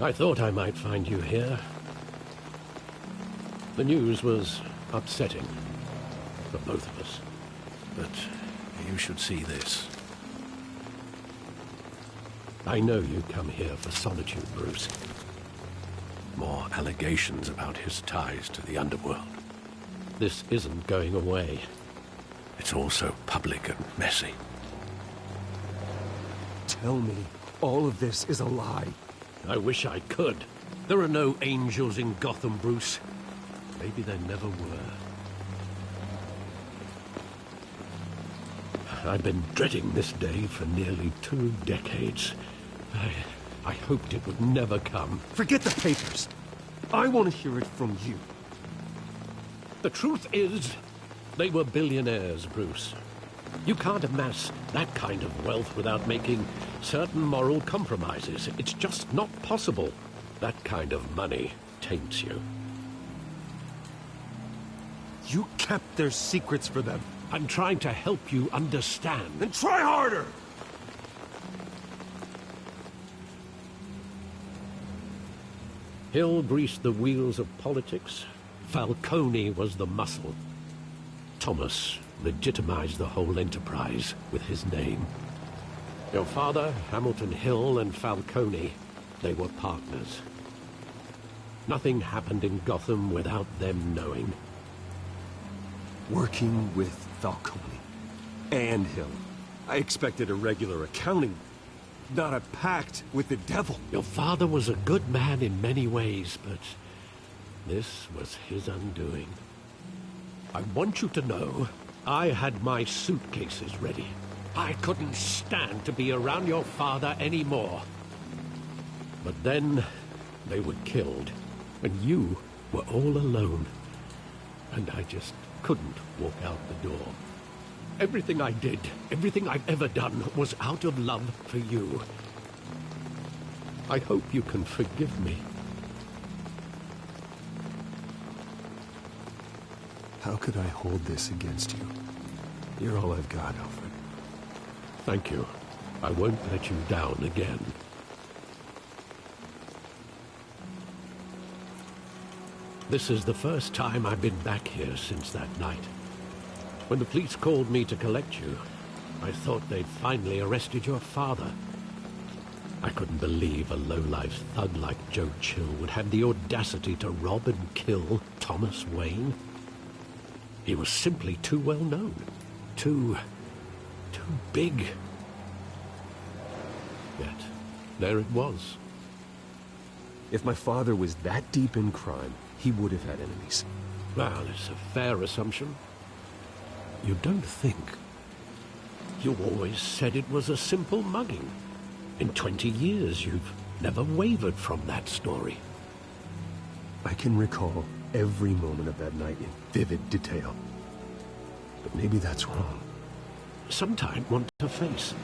I thought I might find you here. The news was upsetting for both of us. But you should see this. I know you come here for solitude, Bruce. More allegations about his ties to the underworld. This isn't going away. It's all so public and messy. Tell me, all of this is a lie. I wish I could. There are no angels in Gotham, Bruce. Maybe there never were. I've been dreading this day for nearly 2 decades. I hoped it would never come. Forget the papers. I want to hear it from you. The truth is, they were billionaires, Bruce. You can't amass that kind of wealth without making certain moral compromises. It's just not possible. That kind of money taints you. You kept their secrets for them. I'm trying to help you understand. Then try harder! Hill greased the wheels of politics. Falcone was the muscle. Thomas legitimized the whole enterprise with his name. Your father, Hamilton Hill, and Falcone, they were partners. Nothing happened in Gotham without them knowing. Working with Falcone and Hill. I expected a regular accounting, not a pact with the devil. Your father was a good man in many ways, but this was his undoing. I want you to know, I had my suitcases ready. I couldn't stand to be around your father anymore. But then, they were killed, and you were all alone. And I just couldn't walk out the door. Everything I did, everything I've ever done, was out of love for you. I hope you can forgive me. How could I hold this against you? You're all I've got, Alfred. Thank you. I won't let you down again. This is the first time I've been back here since that night. When the police called me to collect you, I thought they'd finally arrested your father. I couldn't believe a low-life thug like Joe Chill would have the audacity to rob and kill Thomas Wayne. He was simply too well known. Too big. Yet, there it was. If my father was that deep in crime, he would have had enemies. Well, it's a fair assumption. You don't think. You always said it was a simple mugging. In 20 years, you've never wavered from that story. I can recall every moment of that night in vivid detail. But maybe that's wrong. Sometimes want to face.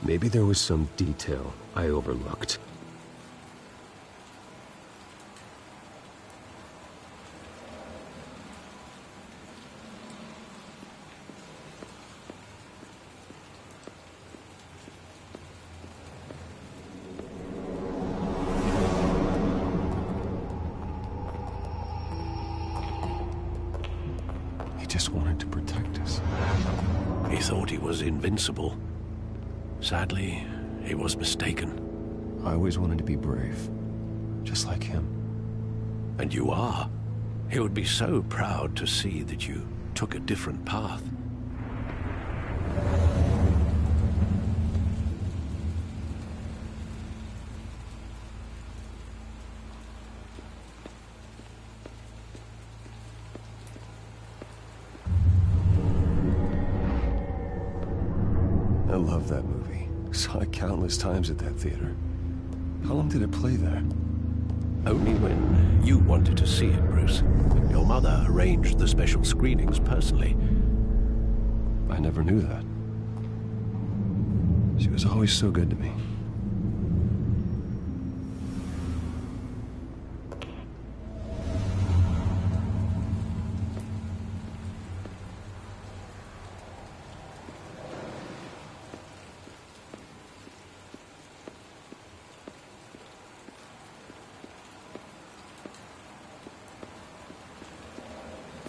Maybe there was some detail I overlooked. Just wanted to protect us. He thought he was invincible. Sadly, he was mistaken. I always wanted to be brave, just like him. And you are. He would be so proud to see that you took a different path. I love that movie. Saw it countless times at that theater. How long did it play there? Only when you wanted to see it, Bruce. Your mother arranged the special screenings personally. I never knew that. She was always so good to me.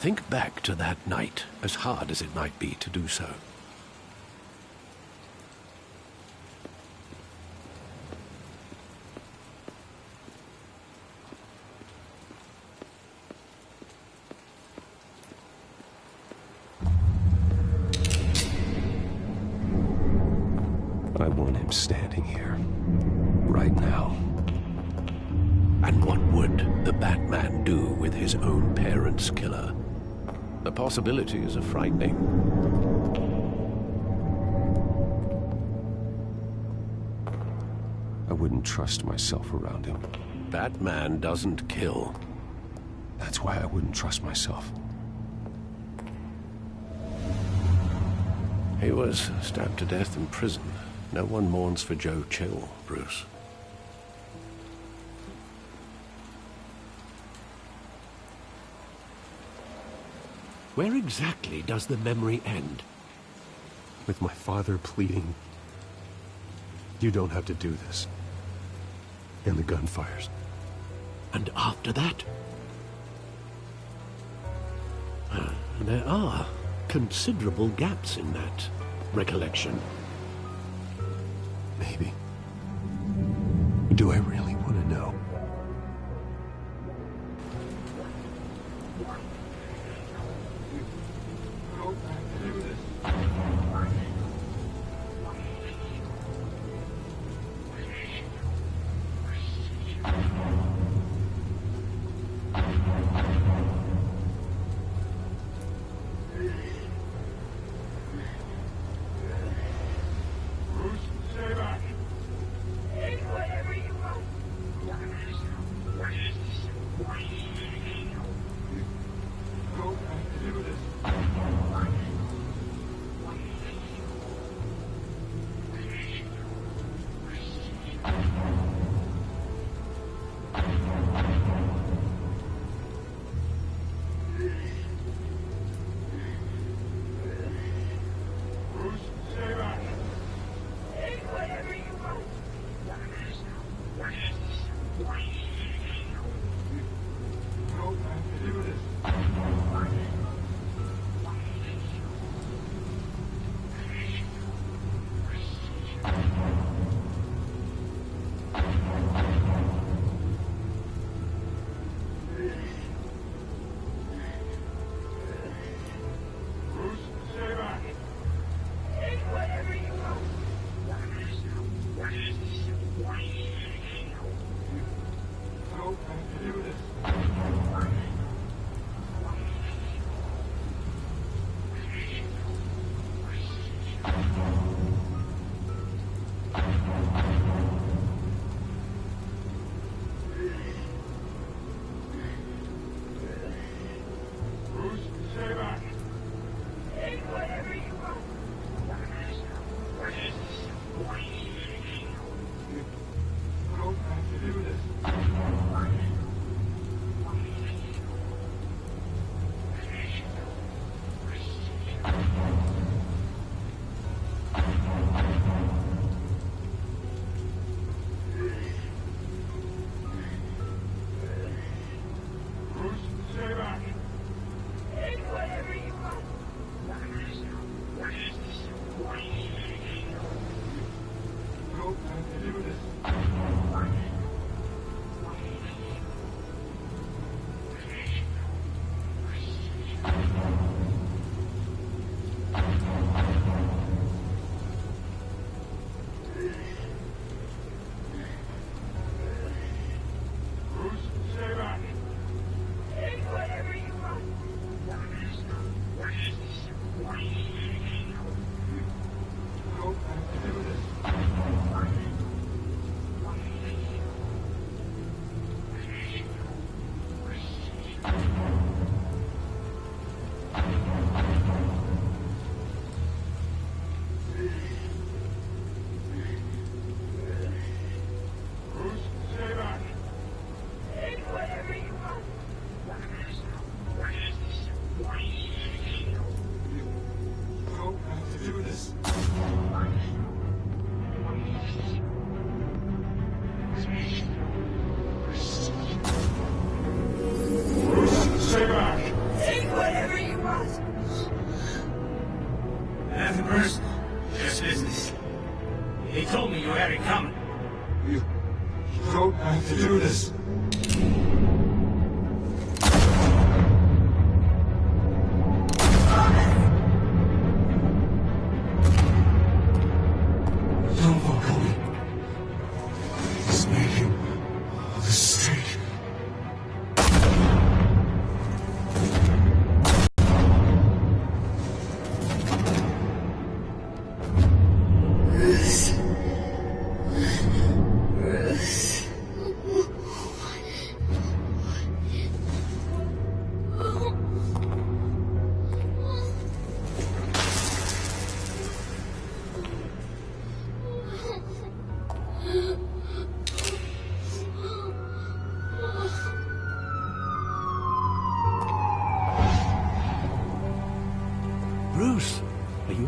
Think back to that night, as hard as it might be to do so. I want him standing here, right now. And what would the Batman do with his own parents' killer? The possibilities are frightening. I wouldn't trust myself around him. Batman doesn't kill. That's why I wouldn't trust myself. He was stabbed to death in prison. No one mourns for Joe Chill, Bruce. Where exactly does the memory end? With my father pleading, "You don't have to do this." And the gunfires. And after that? There are considerable gaps in that recollection. Maybe. Do I really want to know?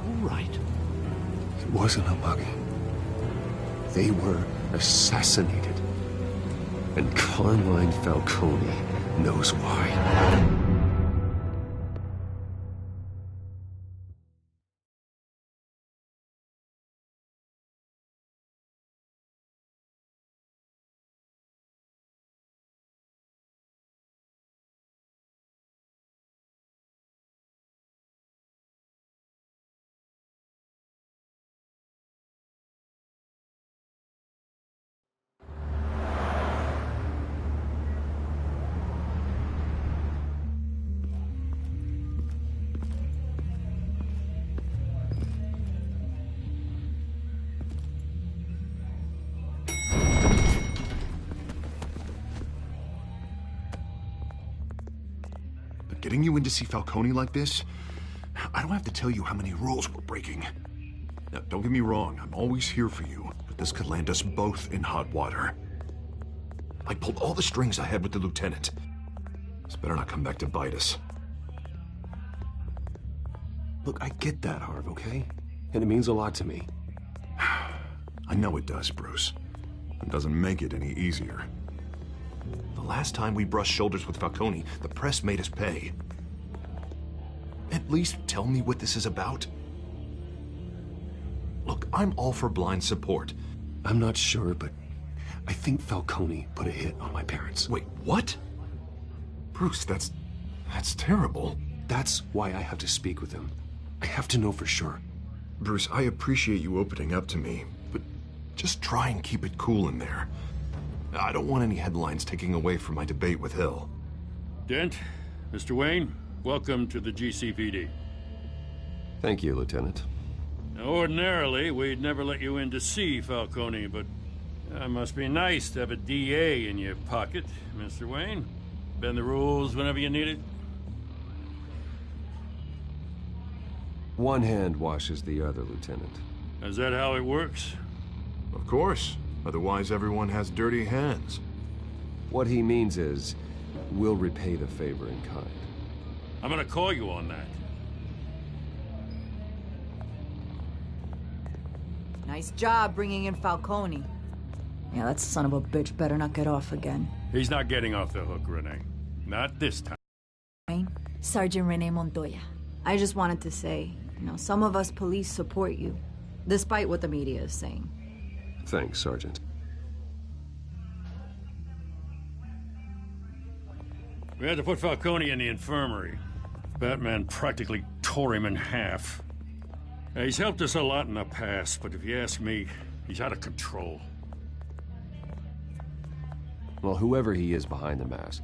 all right? It wasn't a mug. They were assassinated. And Carmine Falcone knows why. Getting you in to see Falcone like this? I don't have to tell you how many rules we're breaking. Now, don't get me wrong, I'm always here for you, but this could land us both in hot water. I pulled all the strings I had with the lieutenant. This better not come back to bite us. Look, I get that, Harv, okay? And it means a lot to me. I know it does, Bruce. It doesn't make it any easier. The last time we brushed shoulders with Falcone, the press made us pay. At least tell me what this is about. Look, I'm all for blind support. I'm not sure, but I think Falcone put a hit on my parents. Wait, what? Bruce, that's terrible. That's why I have to speak with him. I have to know for sure. Bruce, I appreciate you opening up to me, but just try and keep it cool in there. I don't want any headlines taking away from my debate with Hill. Dent, Mr. Wayne, welcome to the GCPD. Thank you, Lieutenant. Now, ordinarily, we'd never let you in to see Falcone, but it must be nice to have a DA in your pocket, Mr. Wayne. Bend the rules whenever you need it. One hand washes the other, Lieutenant. Is that how it works? Of course. Otherwise, everyone has dirty hands. What he means is, we'll repay the favor in kind. I'm gonna call you on that. Nice job bringing in Falcone. Yeah, that son of a bitch better not get off again. He's not getting off the hook, Renee. Not this time. Wayne, Sergeant Renee Montoya. I just wanted to say, some of us police support you, despite what the media is saying. Thanks, Sergeant. We had to put Falcone in the infirmary. Batman practically tore him in half. He's helped us a lot in the past, but if you ask me, he's out of control. Well, whoever he is behind the mask,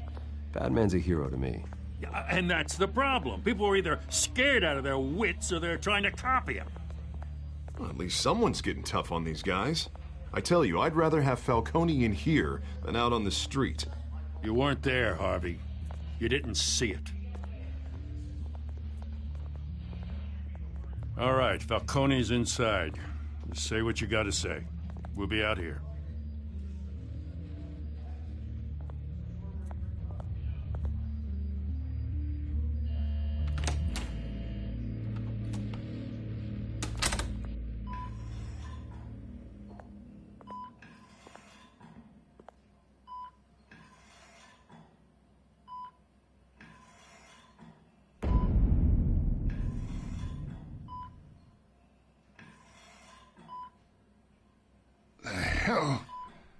Batman's a hero to me. Yeah, and that's the problem. People are either scared out of their wits or they're trying to copy him. Well, at least someone's getting tough on these guys. I tell you, I'd rather have Falcone in here than out on the street. You weren't there, Harvey. You didn't see it. All right, Falcone's inside. Just say what you gotta say. We'll be out here. Hell,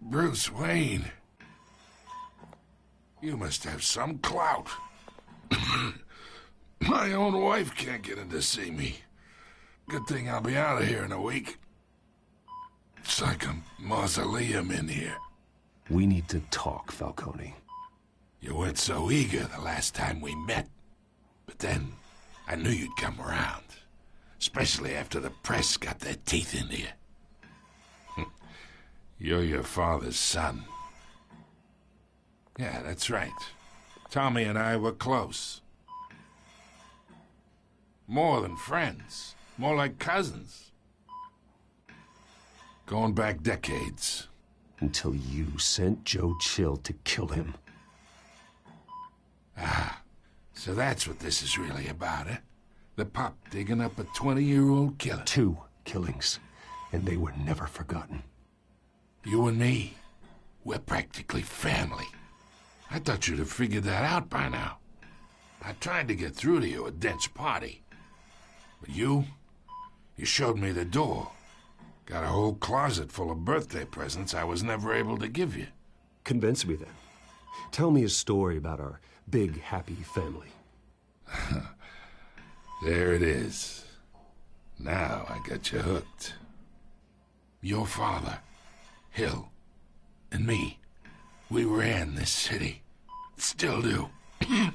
Bruce Wayne. You must have some clout. My own wife can't get in to see me. Good thing I'll be out of here in a week. It's like a mausoleum in here. We need to talk, Falcone. You weren't so eager the last time we met. But then, I knew you'd come around. Especially after the press got their teeth into you. You're your father's son. Yeah, that's right. Tommy and I were close. More than friends. More like cousins. Going back decades. Until you sent Joe Chill to kill him. Ah, so that's what this is really about, eh? The pup digging up a 20-year-old killer. 2 killings, and they were never forgotten. You and me, we're practically family. I thought you'd have figured that out by now. I tried to get through to you at Dent's party. But you showed me the door. Got a whole closet full of birthday presents I was never able to give you. Convince me, then. Tell me a story about our big, happy family. There it is. Now I got you hooked. Your father, Hill, and me, we ran this city. Still do. God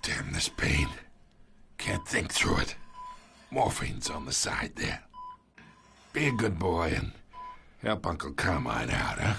damn this pain. Can't think through it. Morphine's on the side there. Be a good boy and help Uncle Carmine out, huh?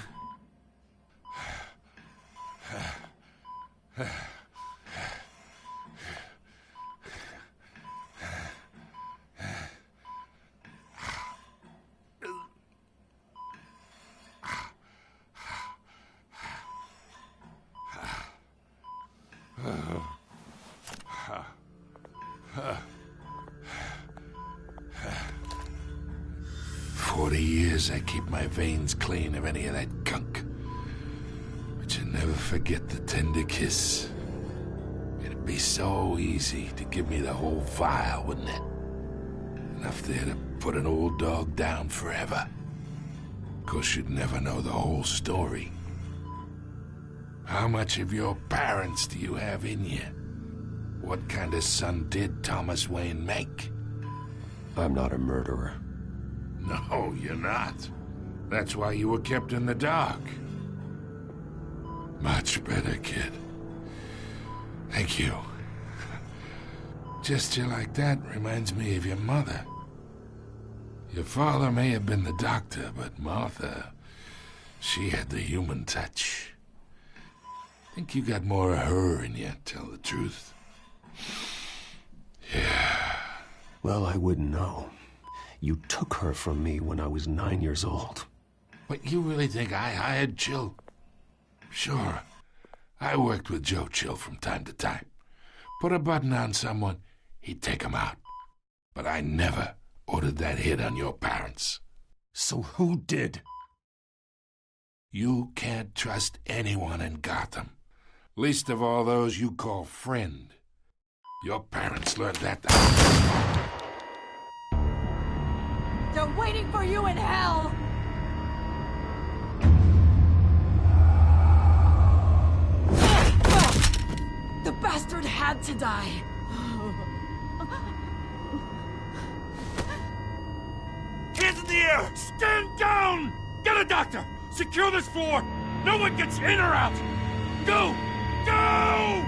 40 years I keep my veins clean of any of that gunk. But you never forget the tender kiss. It'd be so easy to give me the whole vial, wouldn't it? Enough there to put an old dog down forever. Of course, you'd never know the whole story. How much of your parents do you have in you? What kind of son did Thomas Wayne make? I'm not a murderer. No, you're not. That's why you were kept in the dark. Much better, kid. Thank you. Gesture like that reminds me of your mother. Your father may have been the doctor, but Martha, she had the human touch. Think you got more of her in you, tell the truth. Yeah. Well, I wouldn't know. You took her from me when I was 9 years old. But you really think I hired Chill? Sure. I worked with Joe Chill from time to time. Put a button on someone, he'd take him out. But I never ordered that hit on your parents. So who did? You can't trust anyone in Gotham. Least of all those you call friend. Your parents learned that. They're waiting for you in hell! The bastard had to die. Hands in the air! Stand down! Get a doctor! Secure this floor! No one gets in or out! Go! Go!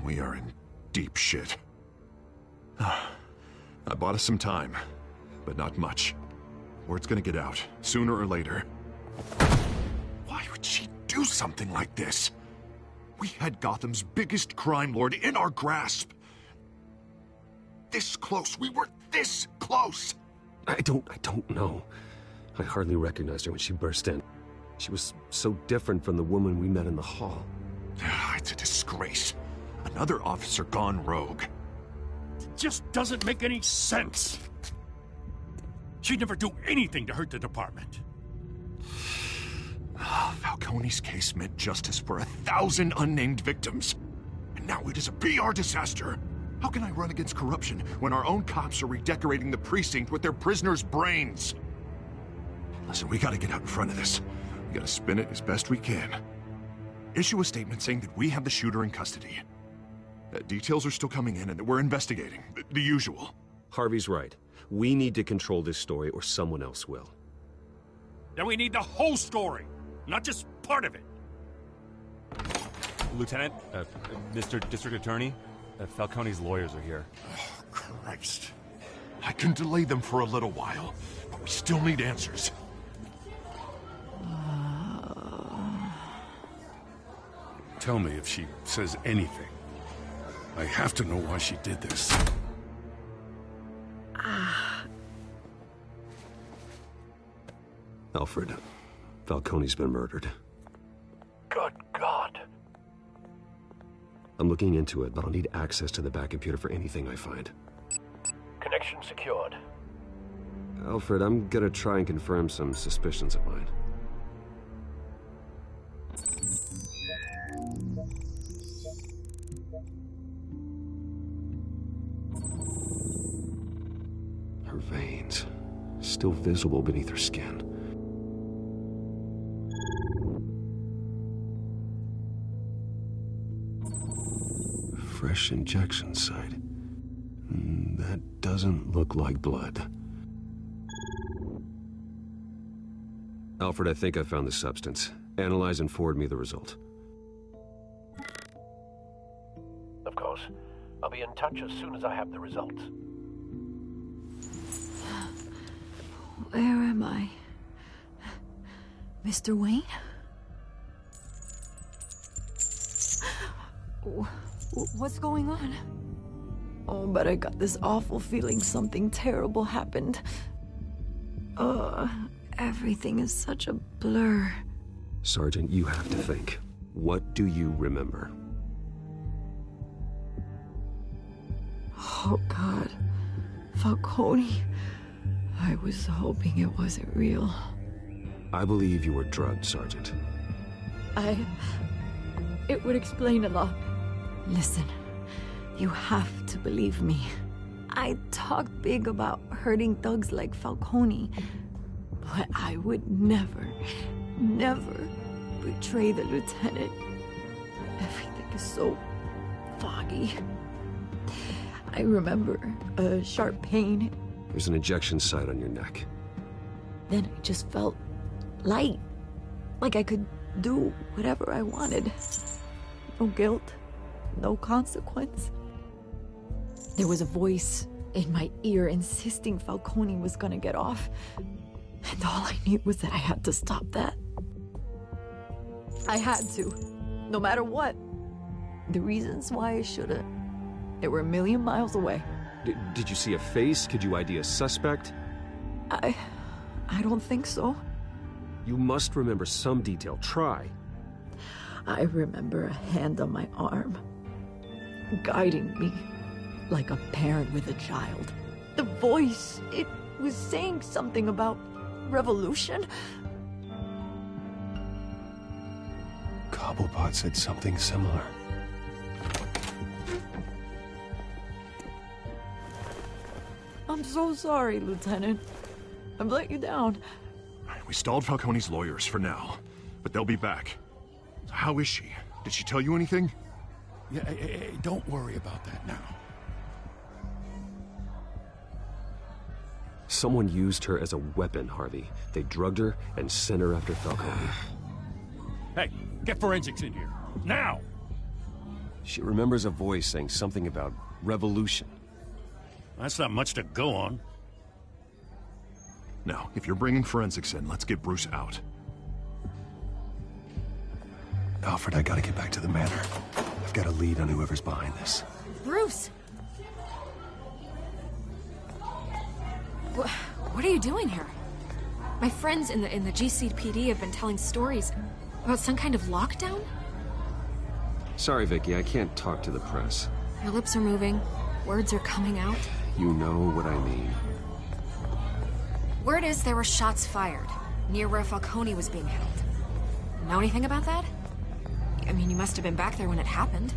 We are in deep shit. I bought us some time, but not much. Word's gonna get out, sooner or later. Why would she do something like this? We had Gotham's biggest crime lord in our grasp. This close. We were this close. I don't know. I hardly recognized her when she burst in. She was so different from the woman we met in the hall. It's a disgrace. Another officer gone rogue. It just doesn't make any sense. She'd never do anything to hurt the department. Falcone's case meant justice for 1,000 unnamed victims. And now it is a PR disaster. How can I run against corruption when our own cops are redecorating the precinct with their prisoners' brains? Listen, we gotta get out in front of this. We gotta spin it as best we can. Issue a statement saying that we have the shooter in custody. Details are still coming in and that we're investigating. The usual. Harvey's right. We need to control this story or someone else will. Then we need the whole story, not just part of it. Lieutenant, Mr. District Attorney, Falcone's lawyers are here. Oh, Christ. I can delay them for a little while, but we still need answers. Tell me if she says anything. I have to know why she did this. Alfred, Falcone's been murdered. Good God. I'm looking into it, but I'll need access to the back computer for anything I find. Connection secured. Alfred, I'm gonna try and confirm some suspicions of mine. Her veins, still visible beneath her skin. Fresh injection site. That doesn't look like blood. Alfred, I think I found the substance. Analyze and forward me the result. Of course. I'll be in touch as soon as I have the results. Where am I? Mr. Wayne? What's going on? Oh, but I got this awful feeling something terrible happened. Everything is such a blur. Sergeant, you have to think. What do you remember? Oh, God. Falcone. I was hoping it wasn't real. I believe you were drugged, Sergeant. It would explain a lot. Listen, you have to believe me. I talked big about hurting thugs like Falcone, but I would never betray the lieutenant. Everything is so foggy. I remember a sharp pain. There's an injection site on your neck. Then I just felt light, like I could do whatever I wanted. No guilt, no consequence. There was a voice in my ear insisting Falcone was gonna get off. And all I knew was that I had to stop that. I had to, no matter what. The reasons why I should've, they were a million miles away. Did you see a face? Could you ID a suspect? I don't think so. You must remember some detail. Try. I remember a hand on my arm, guiding me like a parent with a child. The voice, it was saying something about revolution. Cobblepot said something similar. I'm so sorry, Lieutenant. I've let you down. We stalled Falcone's lawyers for now, but they'll be back. How is she? Did she tell you anything? Yeah, hey, don't worry about that now. Someone used her as a weapon, Harvey. They drugged her and sent her after Falcone. Hey, get forensics in here. Now! She remembers a voice saying something about revolution. That's not much to go on. Now, if you're bringing forensics in, let's get Bruce out. Alfred, I gotta get back to the manor. I've got a lead on whoever's behind this. Bruce! What are you doing here? My friends in the GCPD have been telling stories about some kind of lockdown? Sorry, Vicky, I can't talk to the press. Your lips are moving. Words are coming out. You know what I mean. Word is there were shots fired near where Falcone was being held. Know anything about that? I mean, you must have been back there when it happened.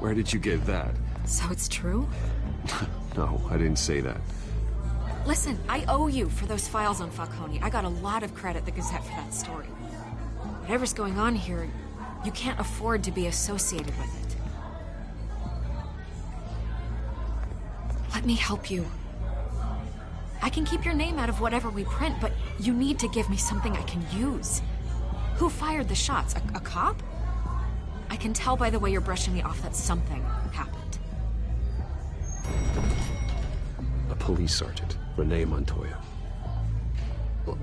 Where did you get that? So it's true? No, I didn't say that. Listen, I owe you for those files on Falcone. I got a lot of credit at the Gazette for that story. Whatever's going on here, you can't afford to be associated with it. Let me help you. I can keep your name out of whatever we print, but you need to give me something I can use. Who fired the shots? A cop? I can tell by the way you're brushing me off that something happened. A police sergeant, Renee Montoya.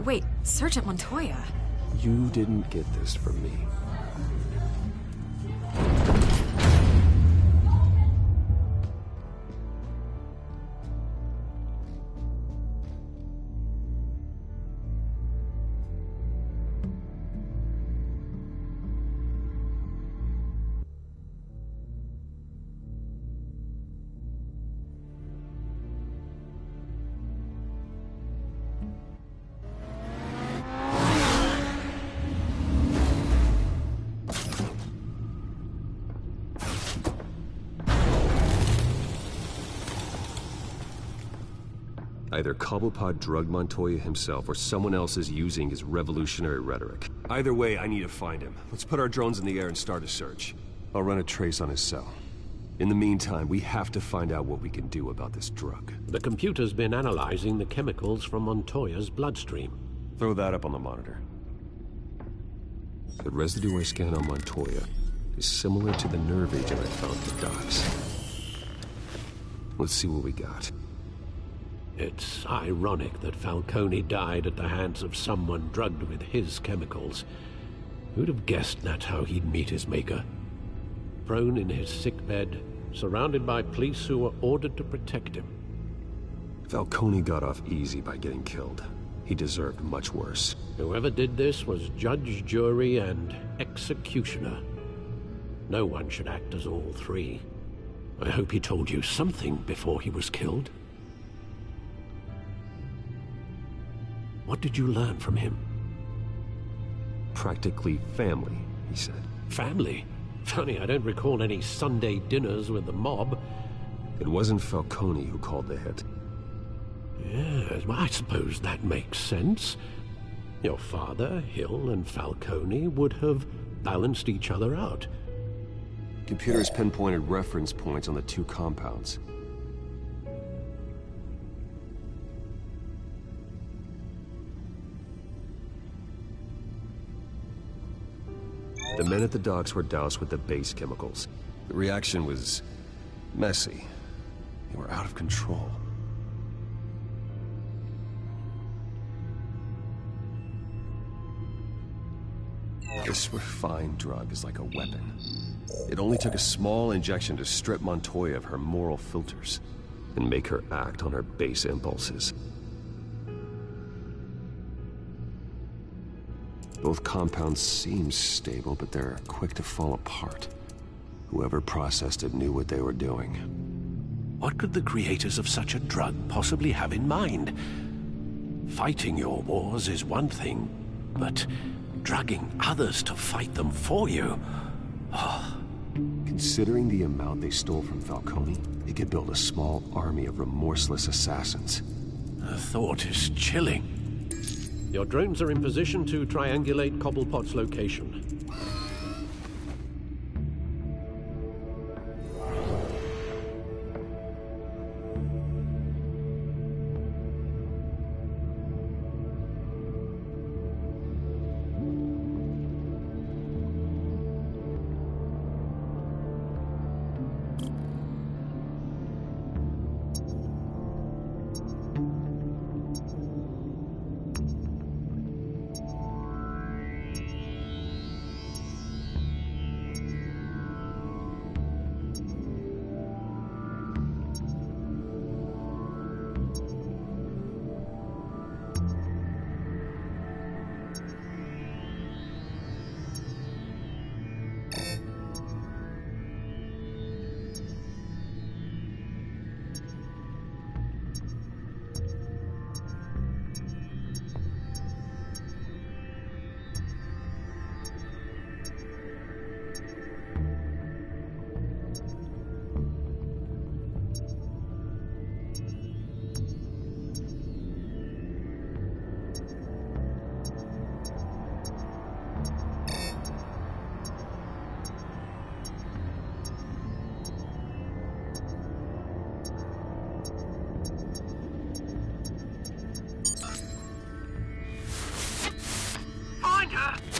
Wait, Sergeant Montoya? You didn't get this from me. Either Cobblepot drugged Montoya himself, or someone else is using his revolutionary rhetoric. Either way, I need to find him. Let's put our drones in the air and start a search. I'll run a trace on his cell. In the meantime, we have to find out what we can do about this drug. The computer's been analyzing the chemicals from Montoya's bloodstream. Throw that up on the monitor. The residue I scan on Montoya is similar to the nerve agent I found at the docks. Let's see what we got. It's ironic that Falcone died at the hands of someone drugged with his chemicals. Who'd have guessed that's how he'd meet his maker? Prone in his sickbed, surrounded by police who were ordered to protect him. Falcone got off easy by getting killed. He deserved much worse. Whoever did this was judge, jury, and executioner. No one should act as all three. I hope he told you something before he was killed. What did you learn from him? Practically family, he said. Family? Funny, I don't recall any Sunday dinners with the mob. It wasn't Falcone who called the hit. Yes, well, I suppose that makes sense. Your father, Hill, and Falcone would have balanced each other out. Computers pinpointed reference points on the two compounds. The men at the docks were doused with the base chemicals. The reaction was messy. They were out of control. This refined drug is like a weapon. It only took a small injection to strip Montoya of her moral filters and make her act on her base impulses. Both compounds seem stable, but they're quick to fall apart. Whoever processed it knew what they were doing. What could the creators of such a drug possibly have in mind? Fighting your wars is one thing, but drugging others to fight them for you? Oh. Considering the amount they stole from Falcone, they could build a small army of remorseless assassins. The thought is chilling. Your drones are in position to triangulate Cobblepot's location.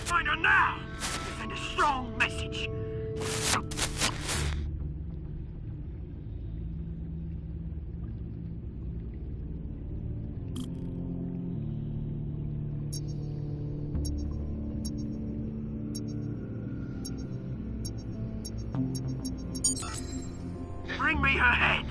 Find her now! Send a strong message. Bring me her head!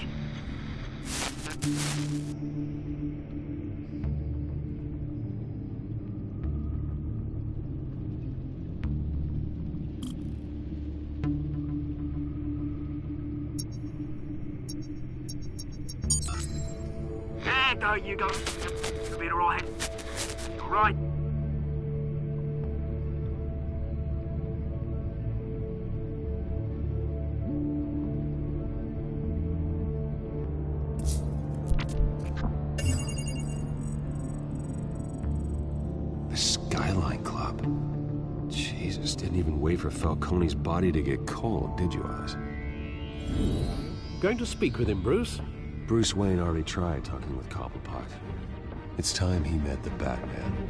There you go. You'll be alright. Alright. The Skyline Club. Jesus, didn't even wait for Falcone's body to get cold, did you, Oz? Going to speak with him, Bruce? Bruce Wayne already tried talking with Cobblepot. It's time he met the Batman.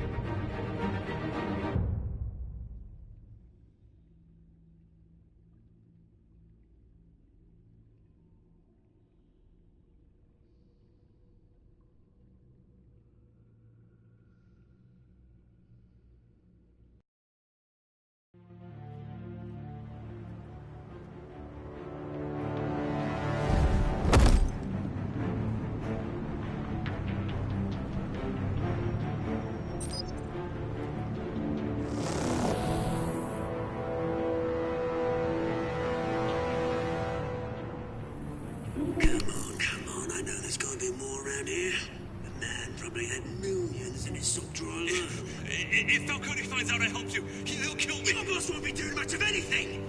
If Falcone finds out I helped you, he'll kill me. Your boss won't be doing much of anything.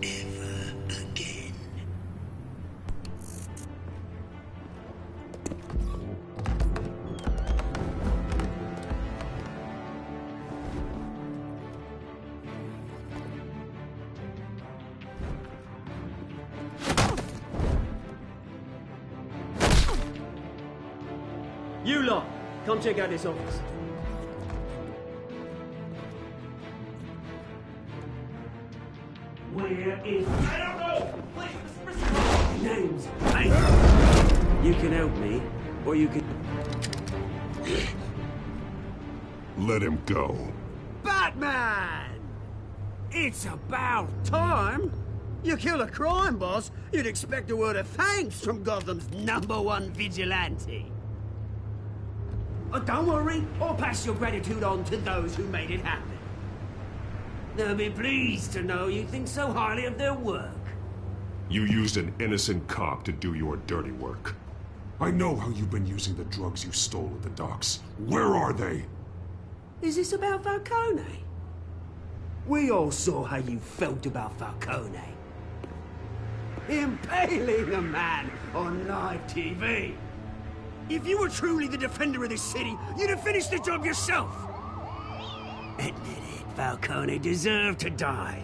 Ever again. You lot, come check out this office. Where is... I don't know! Please, names. Hey! You can help me, or you can... Let him go. Batman! It's about time! You kill a crime boss, you'd expect a word of thanks from Gotham's #1 vigilante. Oh, don't worry, I'll pass your gratitude on to those who made it happen. They'll be pleased to know you think so highly of their work. You used an innocent cop to do your dirty work. I know how you've been using the drugs you stole at the docks. Where are they? Is this about Falcone? We all saw how you felt about Falcone. Impaling a man on live TV. If you were truly the defender of this city, you'd have finished the job yourself. Admit it, Falcone deserved to die.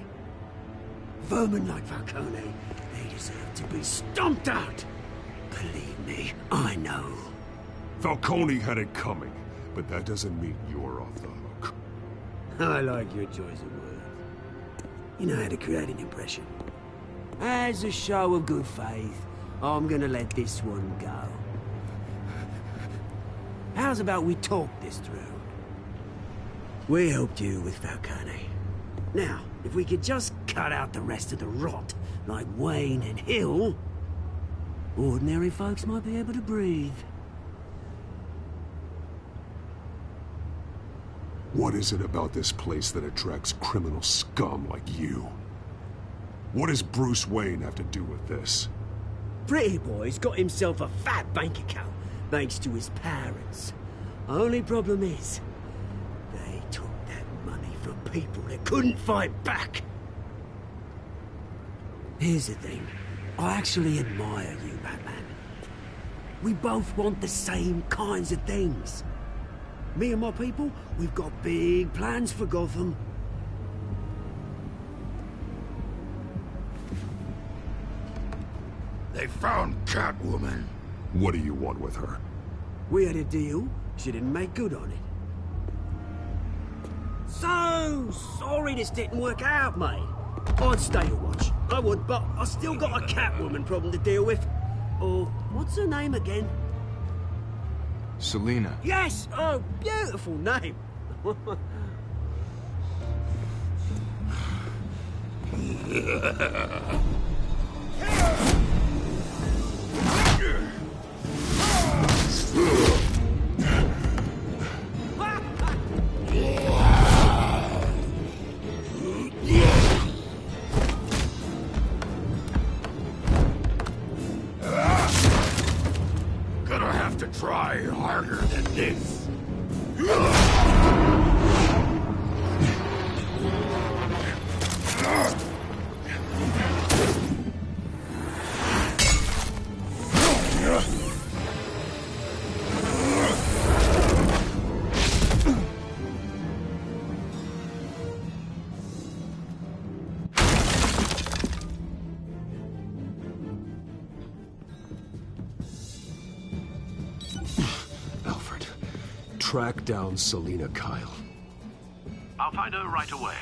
Vermin like Falcone, they deserve to be stomped out. Believe me, I know. Falcone had it coming, but that doesn't mean you're off the hook. I like your choice of words. You know how to create an impression. As a show of good faith, I'm gonna let this one go. How's about we talk this through? We helped you with Falcone. Now, if we could just cut out the rest of the rot, like Wayne and Hill, ordinary folks might be able to breathe. What is it about this place that attracts criminal scum like you? What does Bruce Wayne have to do with this? Pretty Boy's got himself a fat bank account, thanks to his parents. Only problem is, they took that money from people that couldn't fight back. Here's the thing. I actually admire you, Batman. We both want the same kinds of things. Me and my people, we've got big plans for Gotham. They found Catwoman. What do you want with her? We had a deal. She didn't make good on it. So sorry this didn't work out, mate. I'd stay to watch. I would, but I still got a Catwoman problem to deal with. Or, what's her name again? Selina. Yes! Oh, beautiful name. Gonna have to try harder than this. Alfred, track down Selina Kyle. I'll find her right away.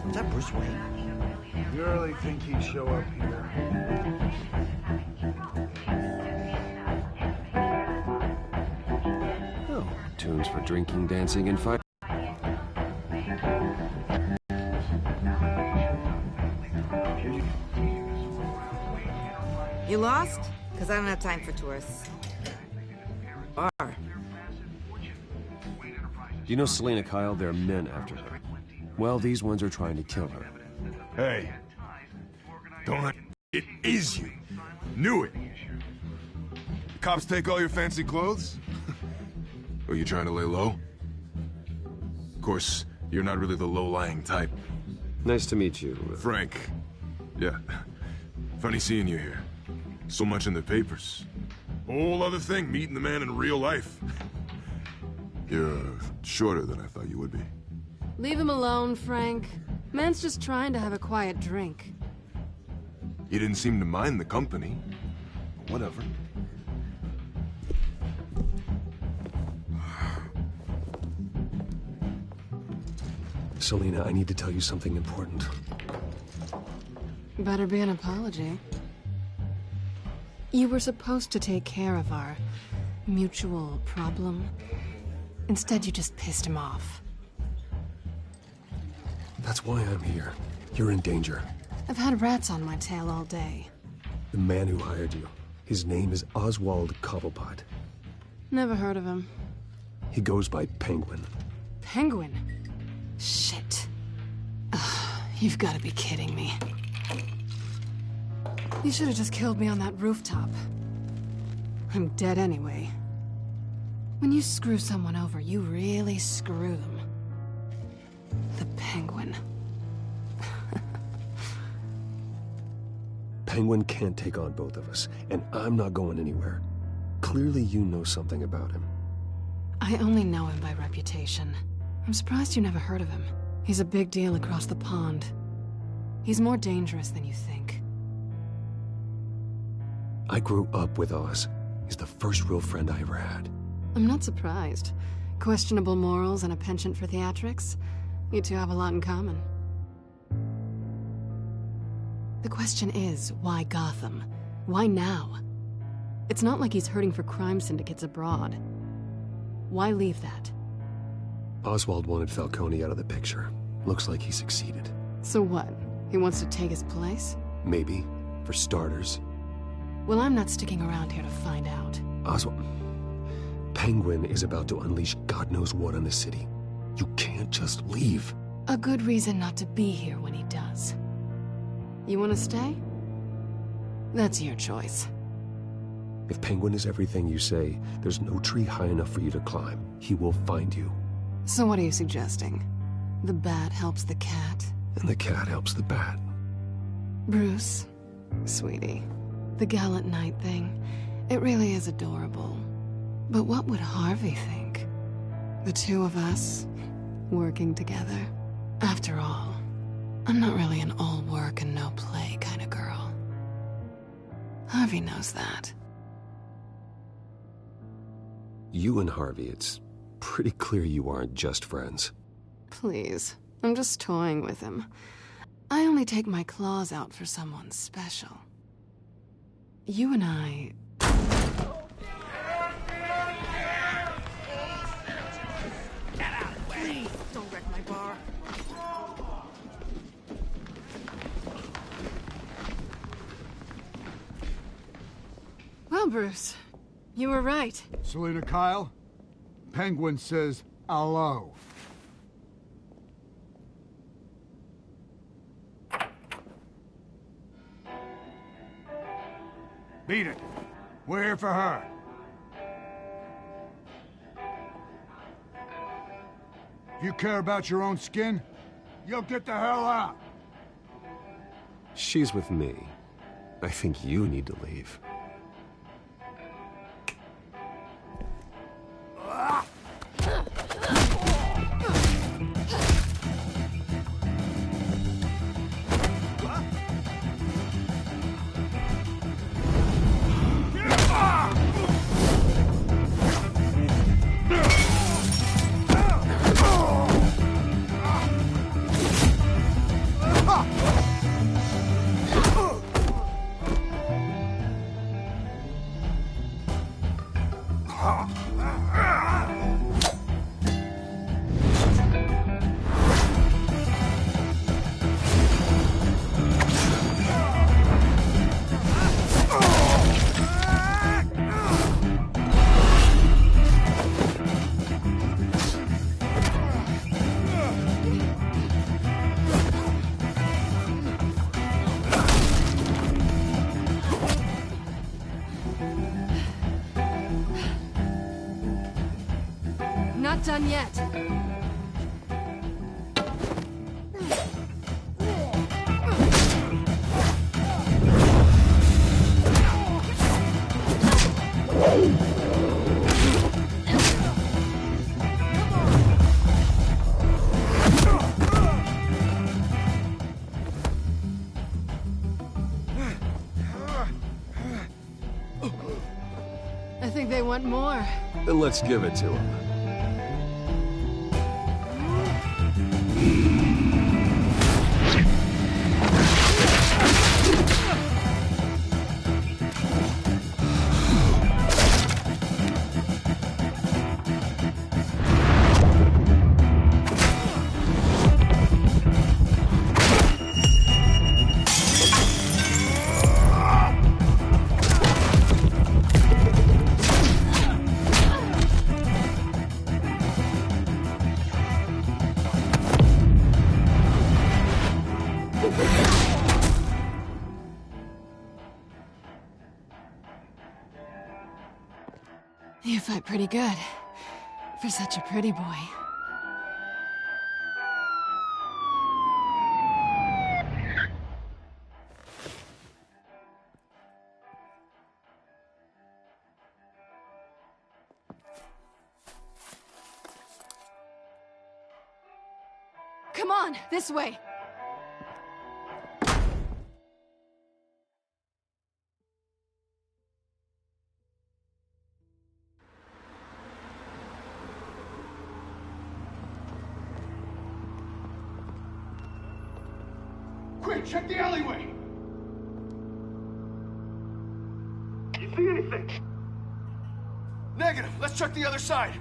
Is that Bruce Wayne? You really think he'd show up here? Oh, tunes for drinking, dancing, and fighting. You lost? Because I don't have time for tourists. Bar. Do you know Selina Kyle? There are men after her. Well, these ones are trying to kill her. Hey. Don't let... It is you. Knew it. The cops take all your fancy clothes? Are you trying to lay low? Of course, you're not really the low-lying type. Nice to meet you. Frank. Yeah. Funny seeing you here. So much in the papers. Whole other thing, meeting the man in real life. You're shorter than I thought you would be. Leave him alone, Frank. Man's just trying to have a quiet drink. You didn't seem to mind the company. Whatever. Selina, I need to tell you something important. Better be an apology. You were supposed to take care of our mutual problem. Instead, you just pissed him off. That's why I'm here. You're in danger. I've had rats on my tail all day. The man who hired you, his name is Oswald Cobblepot. Never heard of him. He goes by Penguin. Penguin? Shit. Ugh, you've got to be kidding me. You should have just killed me on that rooftop. I'm dead anyway. When you screw someone over, you really screw them. The Penguin. Penguin can't take on both of us, and I'm not going anywhere. Clearly you know something about him. I only know him by reputation. I'm surprised you never heard of him. He's a big deal across the pond. He's more dangerous than you think. I grew up with Oz. He's the first real friend I ever had. I'm not surprised. Questionable morals and a penchant for theatrics. You two have a lot in common. The question is, why Gotham? Why now? It's not like he's hurting for crime syndicates abroad. Why leave that? Oswald wanted Falcone out of the picture. Looks like he succeeded. So what? He wants to take his place? Maybe. For starters. Well, I'm not sticking around here to find out. Oswald... Penguin is about to unleash God knows what on the city. You can't just leave. A good reason not to be here when he does. You want to stay? That's your choice. If Penguin is everything you say, there's no tree high enough for you to climb. He will find you. So what are you suggesting? The bat helps the cat? And the cat helps the bat. Bruce, sweetie, the gallant knight thing, it really is adorable. But what would Harvey think? The two of us, working together. After all, I'm not really an all work and no play kind of girl. Harvey knows that. You and Harvey, it's pretty clear you aren't just friends. Please, I'm just toying with him. I only take my claws out for someone special. You and I... Get out, please! Don't wreck my bar. Well, Bruce, you were right. Selina Kyle, Penguin says hello. Beat it. We're here for her. If you care about your own skin, you'll get the hell out. She's with me. I think you need to leave. Not done yet. I think they want more. Then let's give it to him. You fight pretty good. For such a pretty boy. Come on, this way. Quick, check the alleyway! You see anything? Negative. Let's check the other side.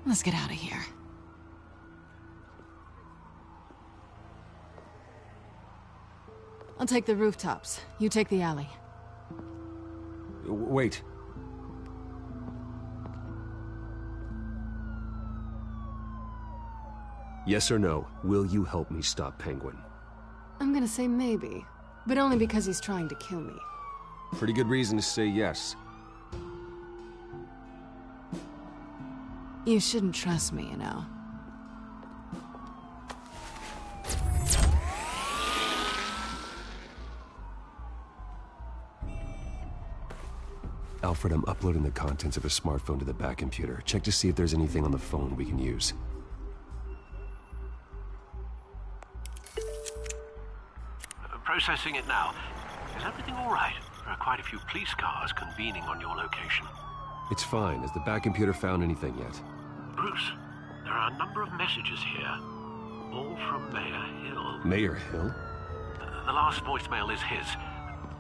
Let's get out of here. I'll take the rooftops. You take the alley. Wait. Yes or no, will you help me stop Penguin? I'm gonna say maybe, but only because he's trying to kill me. Pretty good reason to say yes. You shouldn't trust me, you know. Alfred, I'm uploading the contents of a smartphone to the back computer. Check to see if there's anything on the phone we can use. Processing it now. Is everything all right? There are quite a few police cars convening on your location. It's fine. Has the back computer found anything yet? Bruce, there are a number of messages here. All from Mayor Hill. Mayor Hill? The last voicemail is his.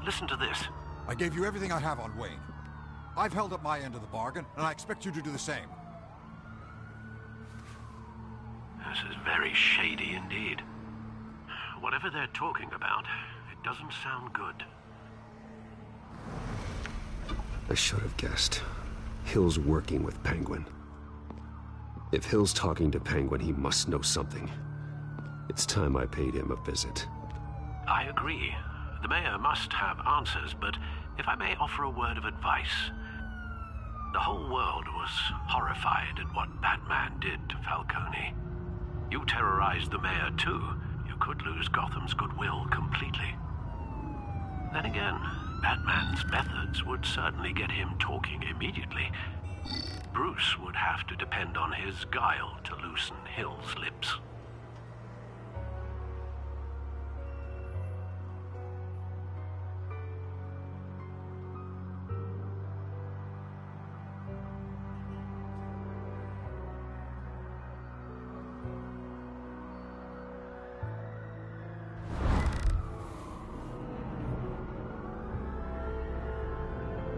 Listen to this. I gave you everything I have on Wayne. I've held up my end of the bargain, and I expect you to do the same. This is very shady indeed. Whatever they're talking about, it doesn't sound good. I should have guessed. Hill's working with Penguin. If Hill's talking to Penguin, he must know something. It's time I paid him a visit. I agree. The mayor must have answers, but if I may offer a word of advice. The whole world was horrified at what Batman did to Falcone. You terrorized the mayor too. You could lose Gotham's goodwill completely. Then again, Batman's methods would certainly get him talking immediately. Bruce would have to depend on his guile to loosen Hill's lips.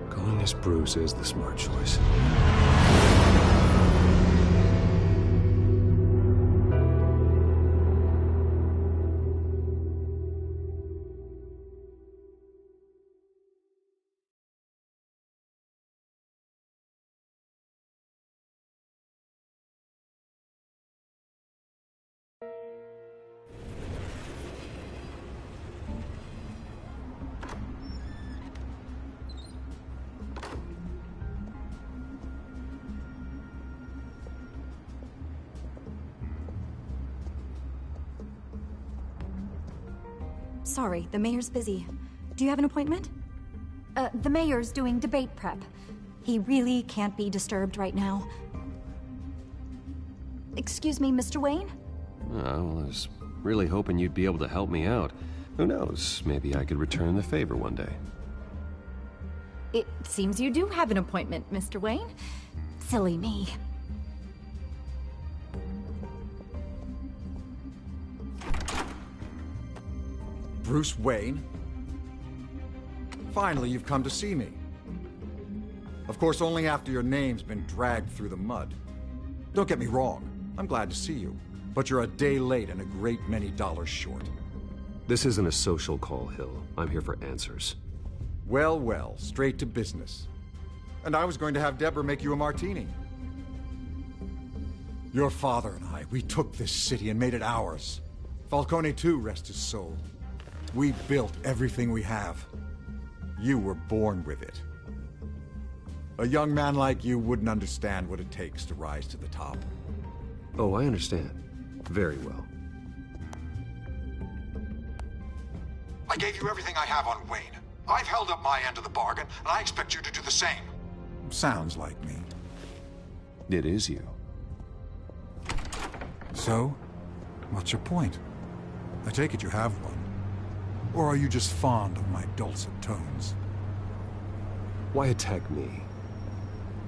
Going as Bruce is the smart choice. Sorry, the mayor's busy. Do you have an appointment? The mayor's doing debate prep. He really can't be disturbed right now. Excuse me, Mr. Wayne? Oh, I was really hoping you'd be able to help me out. Who knows, maybe I could return the favor one day. It seems you do have an appointment, Mr. Wayne. Silly me. Bruce Wayne? Finally, you've come to see me. Of course, only after your name's been dragged through the mud. Don't get me wrong, I'm glad to see you. But you're a day late and a great many dollars short. This isn't a social call, Hill. I'm here for answers. Well, well, straight to business. And I was going to have Deborah make you a martini. Your father and I, we took this city and made it ours. Falcone too, rest his soul. We built everything we have. You were born with it. A young man like you wouldn't understand what it takes to rise to the top. Oh, I understand. Very well. I gave you everything I have on Wayne. I've held up my end of the bargain, and I expect you to do the same. Sounds like me. It is you. So, what's your point? I take it you have one. Or are you just fond of my dulcet tones? Why attack me?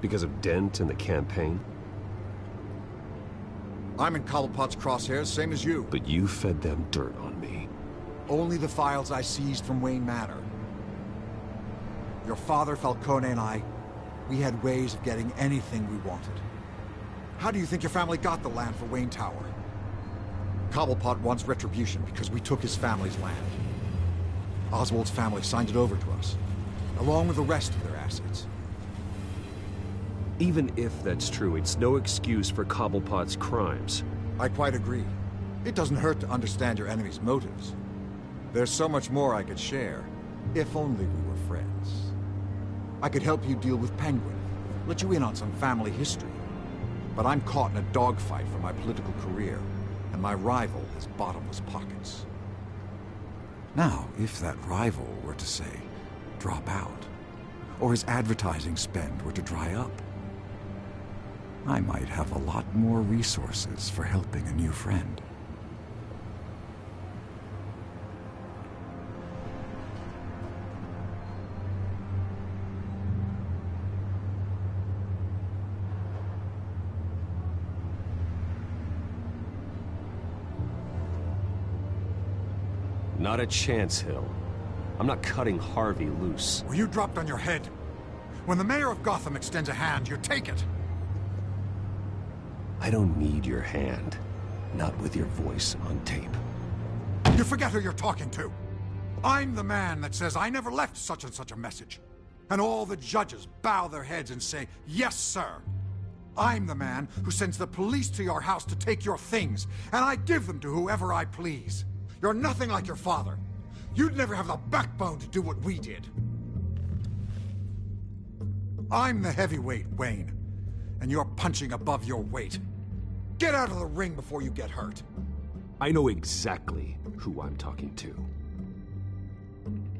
Because of Dent and the campaign? I'm in Cobblepot's crosshairs, same as you. But you fed them dirt on me. Only the files I seized from Wayne Manor. Your father, Falcone, and I, we had ways of getting anything we wanted. How do you think your family got the land for Wayne Tower? Cobblepot wants retribution because we took his family's land. Oswald's family signed it over to us, along with the rest of their assets. Even if that's true, it's no excuse for Cobblepot's crimes. I quite agree. It doesn't hurt to understand your enemy's motives. There's so much more I could share, if only we were friends. I could help you deal with Penguin, let you in on some family history. But I'm caught in a dogfight for my political career, and my rival has bottomless pockets. Now, if that rival were to, say, drop out, or his advertising spend were to dry up, I might have a lot more resources for helping a new friend. Not a chance, Hill. I'm not cutting Harvey loose. Were you dropped on your head? When the mayor of Gotham extends a hand, you take it! I don't need your hand. Not with your voice on tape. You forget who you're talking to! I'm the man that says I never left such and such a message. And all the judges bow their heads and say, "Yes, sir." I'm the man who sends the police to your house to take your things, and I give them to whoever I please. You're nothing like your father. You'd never have the backbone to do what we did. I'm the heavyweight, Wayne, and you're punching above your weight. Get out of the ring before you get hurt. I know exactly who I'm talking to.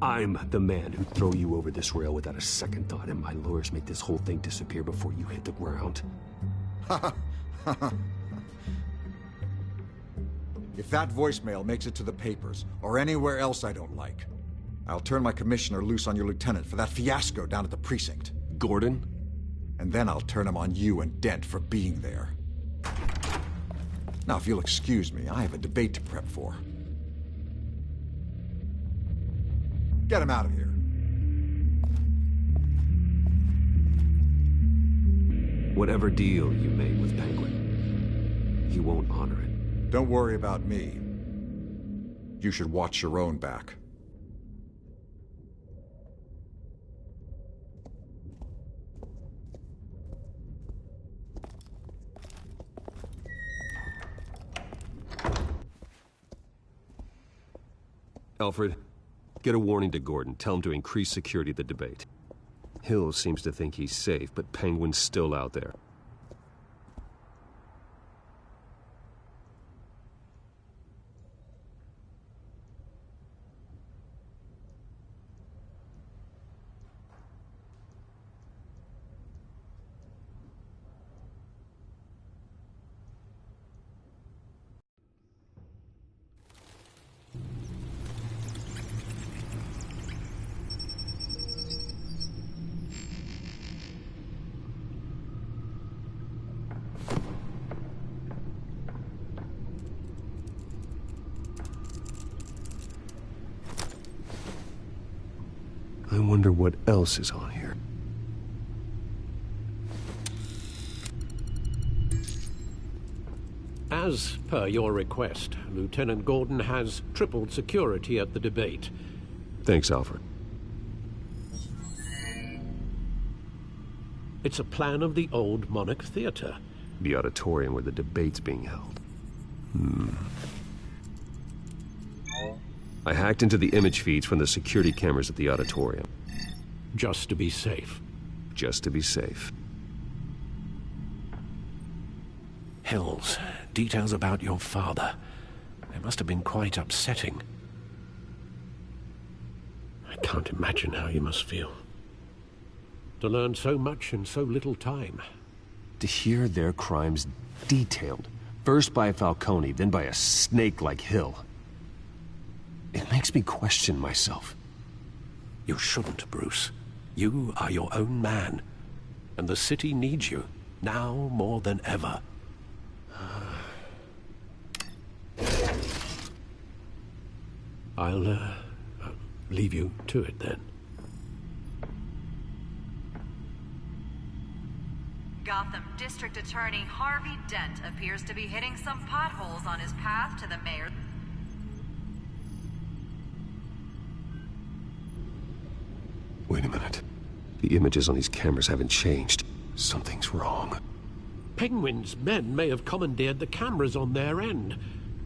I'm the man who'd throw you over this rail without a second thought, and my lawyers make this whole thing disappear before you hit the ground. If that voicemail makes it to the papers, or anywhere else I don't like, I'll turn my commissioner loose on your lieutenant for that fiasco down at the precinct. Gordon? And then I'll turn him on you and Dent for being there. Now, if you'll excuse me, I have a debate to prep for. Get him out of here. Whatever deal you made with Penguin, he won't honor it. Don't worry about me. You should watch your own back. Alfred, get a warning to Gordon. Tell him to increase security at the debate. Hill seems to think he's safe, but Penguin's still out there. I wonder what else is on here. As per your request, Lieutenant Gordon has tripled security at the debate. Thanks, Alfred. It's a plan of the old Monarch Theater. The auditorium where the debate's being held. I hacked into the image feeds from the security cameras at the auditorium. Just to be safe. Just to be safe. Hills, details about your father. They must have been quite upsetting. I can't imagine how you must feel. To learn so much in so little time. To hear their crimes detailed, first by Falcone, then by a snake like Hill. It makes me question myself. You shouldn't, Bruce. You are your own man. And the city needs you, now more than ever. I'll leave you to it then. Gotham District Attorney Harvey Dent appears to be hitting some potholes on his path to the mayor. Wait a minute. The images on these cameras haven't changed. Something's wrong. Penguin's men may have commandeered the cameras on their end.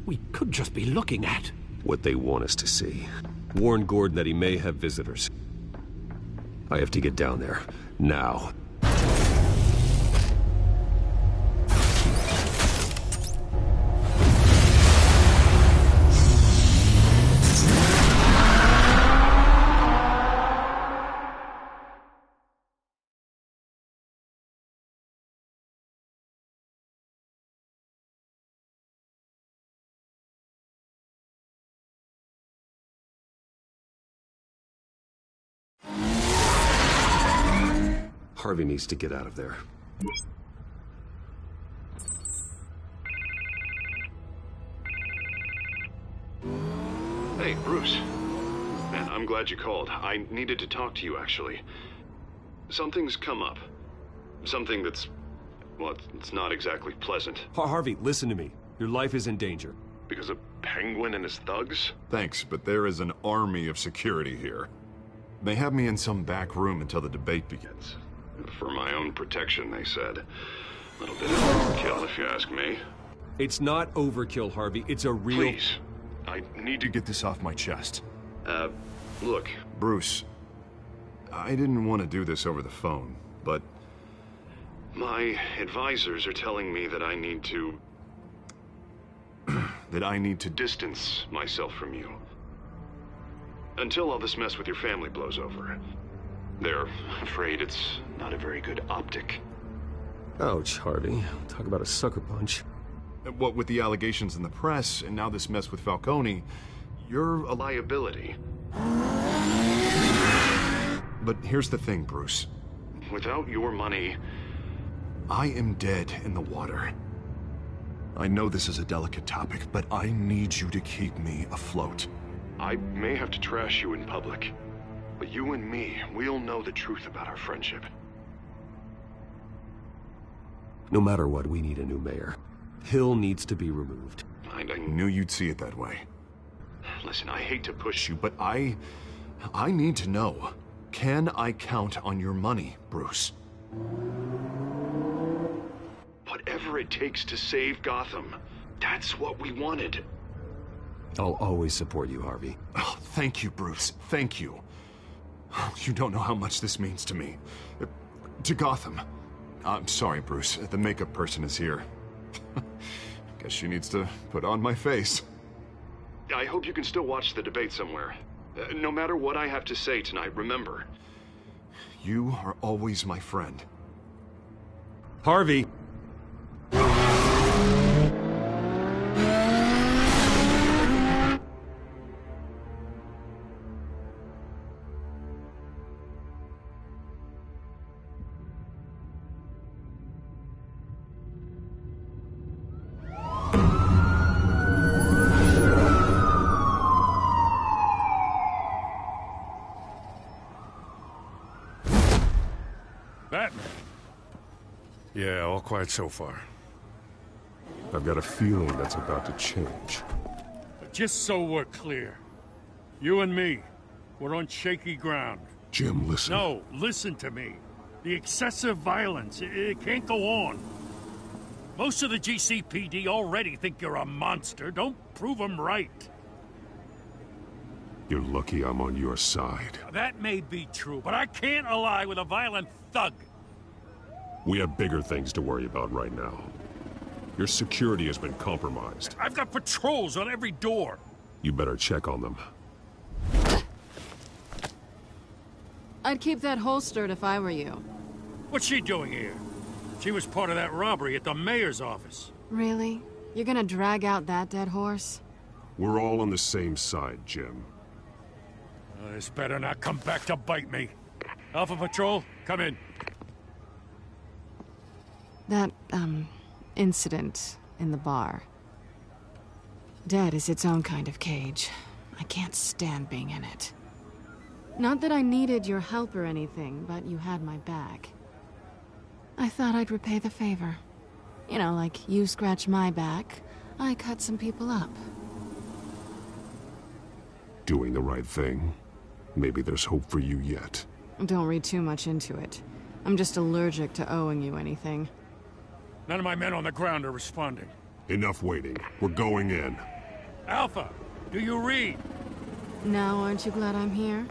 We could just be looking at what they want us to see. Warn Gordon that he may have visitors. I have to get down there. Now. Harvey needs to get out of there. Hey, Bruce. Man, I'm glad you called. I needed to talk to you, actually. Something's come up. Something that's... well, it's not exactly pleasant. Harvey, listen to me. Your life is in danger. Because of Penguin and his thugs? Thanks, but there is an army of security here. They have me in some back room until the debate begins. For my own protection, they said. A little bit of overkill, if you ask me. It's not overkill, Harvey. It's a real... Please. I need to get this off my chest. Look, Bruce. I didn't want to do this over the phone, but... my advisors are telling me that I need to... that I need to distance myself from you. Until all this mess with your family blows over. They're afraid it's not a very good optic. Ouch, Harvey. Talk about a sucker punch. What with the allegations in the press, and now this mess with Falcone, you're a liability. But here's the thing, Bruce. Without your money, I am dead in the water. I know this is a delicate topic, but I need you to keep me afloat. I may have to trash you in public. But you and me, we'll know the truth about our friendship. No matter what, we need a new mayor. Hill needs to be removed. I knew you'd see it that way. Listen, I hate to push you, but I need to know. Can I count on your money, Bruce? Whatever it takes to save Gotham. That's what we wanted. I'll always support you, Harvey. Oh, thank you, Bruce. Thank you. You don't know how much this means to me. To Gotham. I'm sorry, Bruce. The makeup person is here. Guess she needs to put on my face. I hope you can still watch the debate somewhere. No matter what I have to say tonight, remember, you are always my friend. Harvey! Batman. Yeah, all quiet so far. I've got a feeling that's about to change. But just so we're clear, you and me, we're on shaky ground. Jim, listen. No, listen to me. The excessive violence, it can't go on. Most of the GCPD already think you're a monster. Don't prove them right. You're lucky I'm on your side. That may be true, but I can't ally with a violent thug. We have bigger things to worry about right now. Your security has been compromised. I've got patrols on every door. You better check on them. I'd keep that holstered if I were you. What's she doing here? She was part of that robbery at the mayor's office. Really? You're gonna drag out that dead horse? We're all on the same side, Jim. This better not come back to bite me. Alpha Patrol, come in. That, incident in the bar. Dead is its own kind of cage. I can't stand being in it. Not that I needed your help or anything, but you had my back. I thought I'd repay the favor. You know, like you scratch my back, I cut some people up. Doing the right thing? Maybe there's hope for you yet. Don't read too much into it. I'm just allergic to owing you anything. None of my men on the ground are responding. Enough waiting. We're going in. Alpha, do you read? Now, aren't you glad I'm here?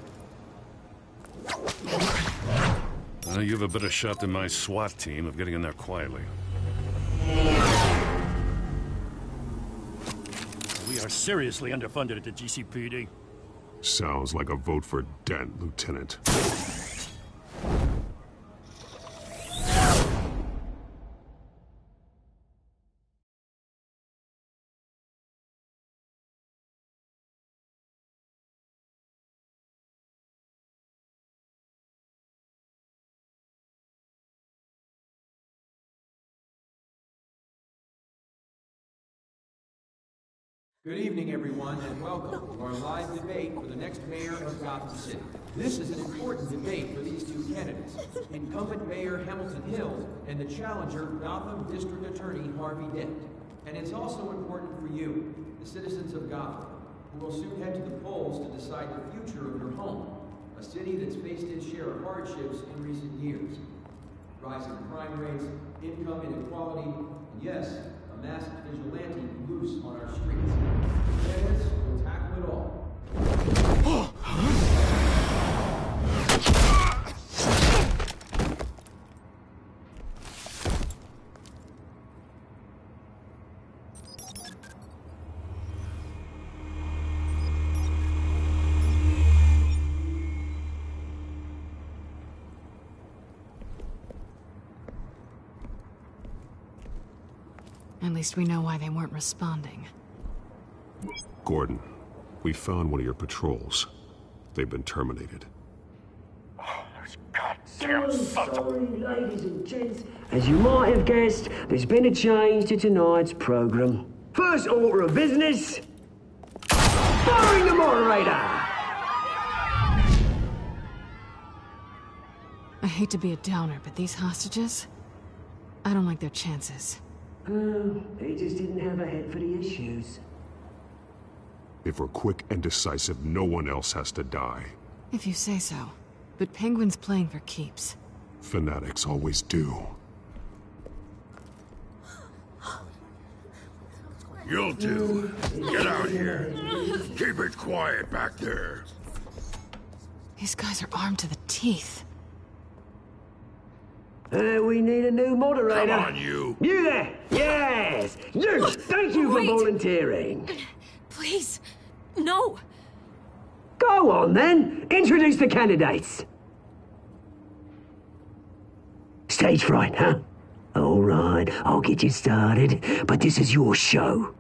You have a better shot than my SWAT team of getting in there quietly. We are seriously underfunded at the GCPD. Sounds like a vote for Dent, Lieutenant. Good evening, everyone, and welcome to our live debate for the next mayor of Gotham City. This is an important debate for these two candidates, incumbent Mayor Hamilton Hill and the challenger, Gotham District Attorney Harvey Dent. And it's also important for you, the citizens of Gotham, who will soon head to the polls to decide the future of your home, a city that's faced its share of hardships in recent years. Rising crime rates, income inequality, and yes, a masked vigilante loose on our streets. Candidates will tackle it all. At least we know why they weren't responding. Gordon, we found one of your patrols. They've been terminated. So sorry, ladies and gents. As you might have guessed, there's been a change to tonight's program. First order of business, firing the moderator! I hate to be a downer, but these hostages, I don't like their chances. They just didn't have a head for the issues. If we're quick and decisive, no one else has to die. If you say so. But Penguin's playing for keeps. Fanatics always do. You'll do. Get out here. Keep it quiet back there. These guys are armed to the teeth. We need a new moderator. Come on, you. You there! Yes! You! Thank you for volunteering. Please, no. Go on, then. Introduce the candidates. Stage fright, huh? All right, I'll get you started, but this is your show.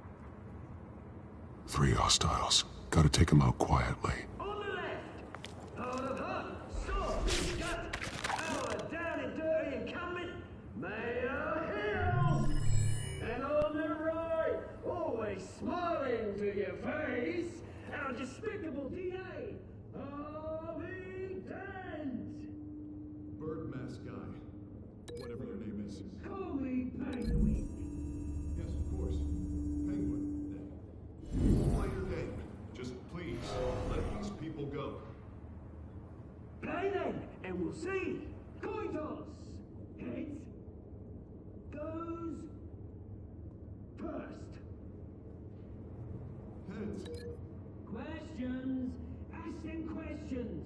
3 hostiles. Gotta take them out quietly. Smiling to your face, our despicable DA, Harvey Dent! Bird mask guy. Whatever your name is. Call me Penguin. Yes, of course. Penguin. Play your game. Just please, let these people go. Play then, and we'll see. Coin toss. Heads goes first. Heads. Questions. Ask them questions.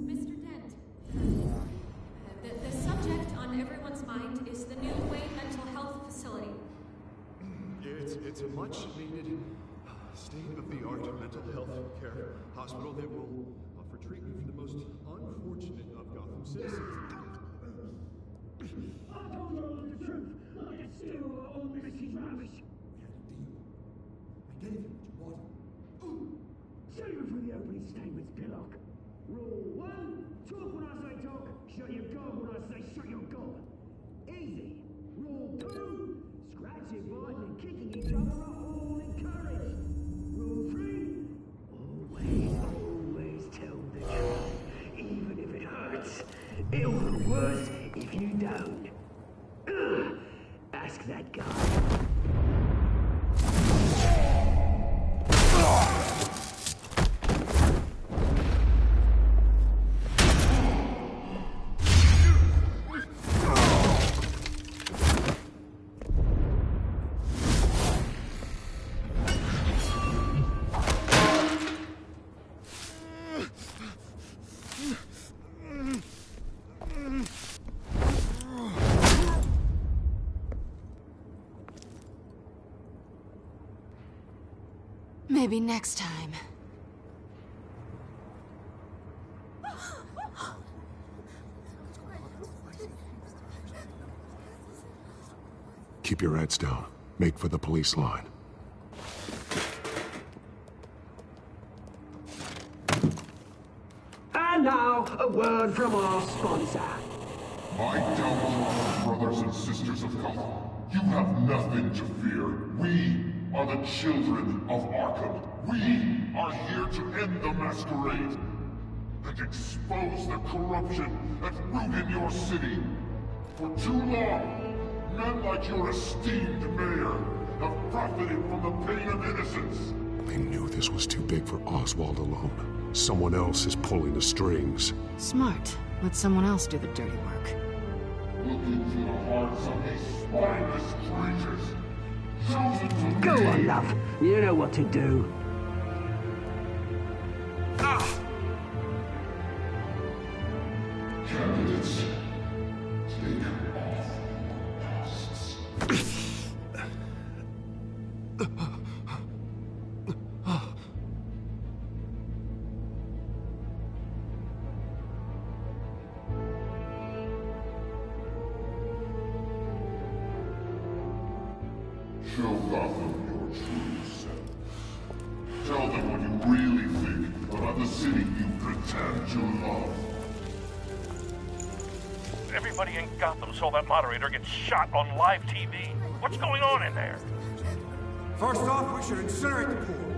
Mr. Dent, the subject on everyone's mind is the new Wayne Mental Health Facility. It's a much-needed, state-of-the-art mental health care hospital that will offer treatment for the most unfortunate of Gotham citizens. I told you all the truth. I can steal all Mrs. Rubbish. We gave him what you wanted. Save it for the opening statements, Pillock. Rule 1, talk when I say talk, shut your gob when I say shut your gob. Easy. Rule 2, scratching, biting and kicking each other are all encouraged. Rule 3, always tell the truth, even if it hurts. It'll look worse if you don't. Ask that guy. Maybe next time. Keep your heads down. Make for the police line. And now, a word from our sponsor. My Telltale brothers and sisters of Gotham, you have nothing to fear. We are the children of Arkham. We are here to end the masquerade and expose the corruption that root in your city. For too long, men like your esteemed mayor have profited from the pain of innocence. They knew this was too big for Oswald alone. Someone else is pulling the strings. Smart. Let someone else do the dirty work. Looking through the hearts of these spineless creatures. Go on, love. You know what to do. Candidates, take off masks. Show Gotham your true self. Tell them what you really think about the city you pretend to love. Everybody in Gotham saw that moderator get shot on live TV. What's going on in there? First off, we should incinerate the pool.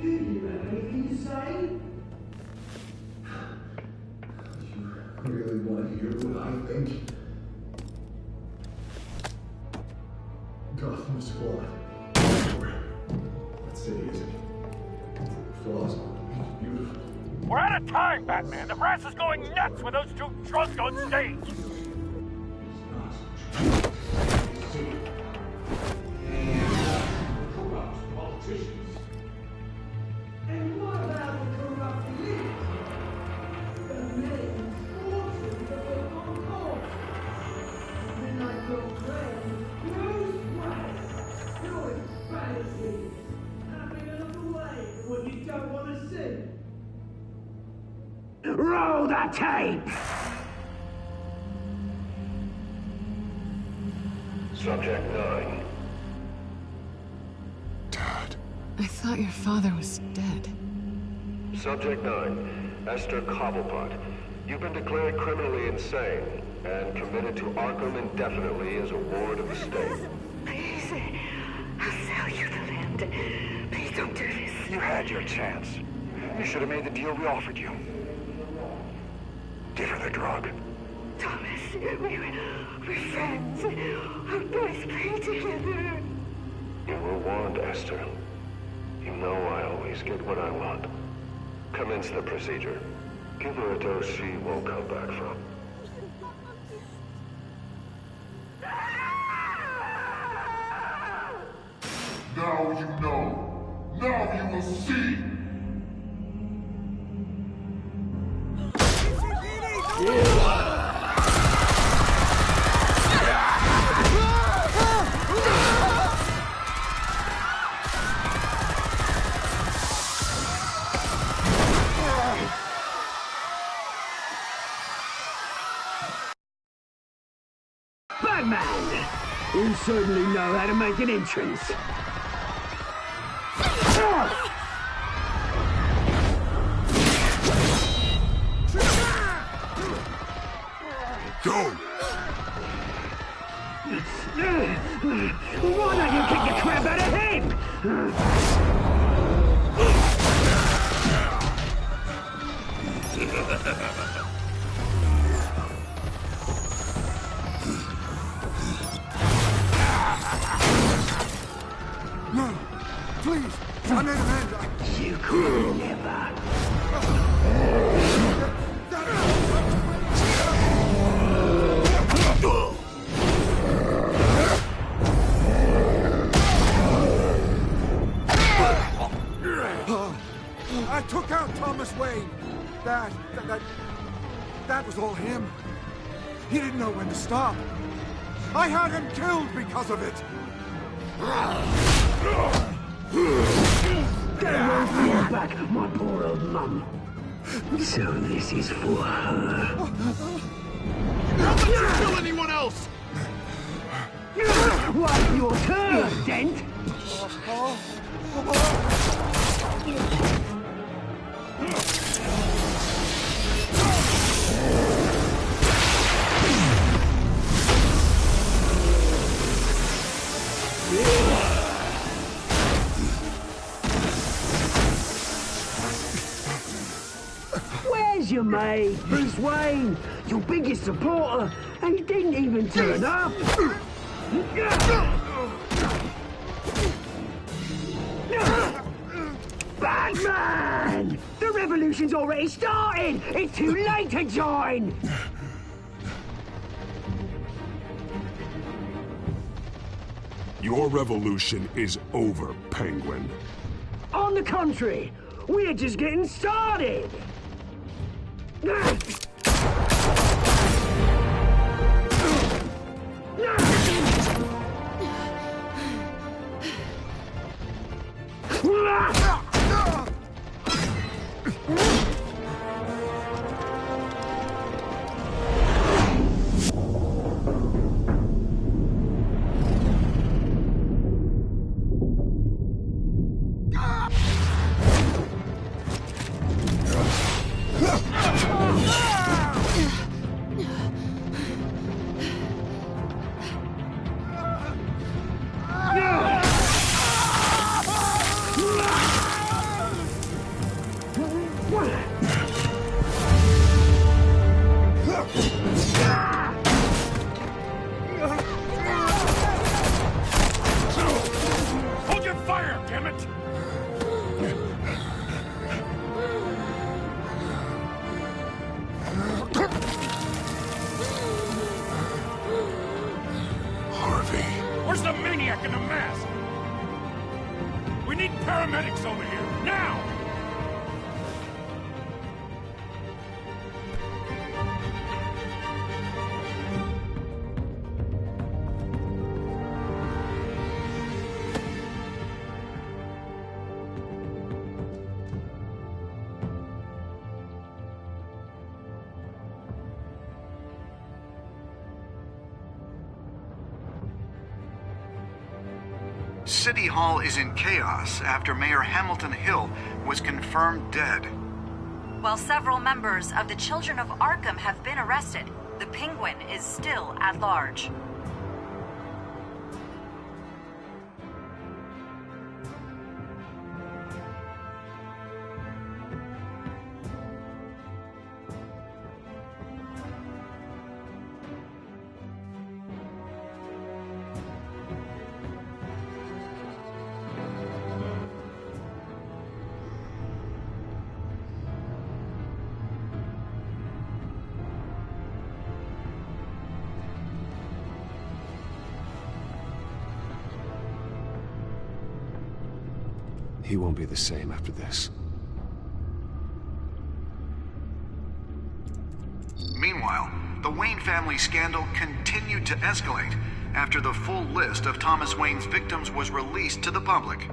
Do you have anything to say? You really want to hear what I think? Gotham is flawed. What city is it? Flaws. Beautiful. We're out of time, Batman. The brass is going nuts with those two drunks on stage. Corrupt politicians. And what about the corrupt elite? The men fortunes that were on course. Midnight Girl Bruce Wayne, doing fantasies, having a look away from what you don't want to see. Roll the tape! Subject 9. I thought your father was dead. Subject 9, Esther Cobblepot. You've been declared criminally insane and committed to Arkham indefinitely as a ward of the state. Please, I'll sell you the land. Please don't do this. You had your chance. You should have made the deal we offered you. Give her the drug. Thomas, we're friends. Our boys play together. You were warned, Esther. You know I always get what I want. Commence the procedure. Give her a dose she won't come back from. Now you know. Now you will see. Batman! You certainly know how to make an entrance. Go! Why don't you kick the crap out of him? No, please, I made amends. You could never. I took out Thomas Wayne. That was all him. He didn't know when to stop. I had him killed because of it. Get away from your back, my poor old mum. So this is for her. Don't let you kill anyone else! What's your turn, Dent? Where's your mate, Bruce Wayne? Your biggest supporter, and he didn't even turn up. Batman! The revolution's already started! It's too late to join! Your revolution is over, Penguin. On the contrary, we're just getting started! Hold your fire, damn it! Harvey. Where's the maniac in the mask? We need paramedics over here, now! City Hall is in chaos after Mayor Hamilton Hill was confirmed dead. While several members of the Children of Arkham have been arrested, the Penguin is still at large. He won't be the same after this. Meanwhile, the Wayne family scandal continued to escalate after the full list of Thomas Wayne's victims was released to the public.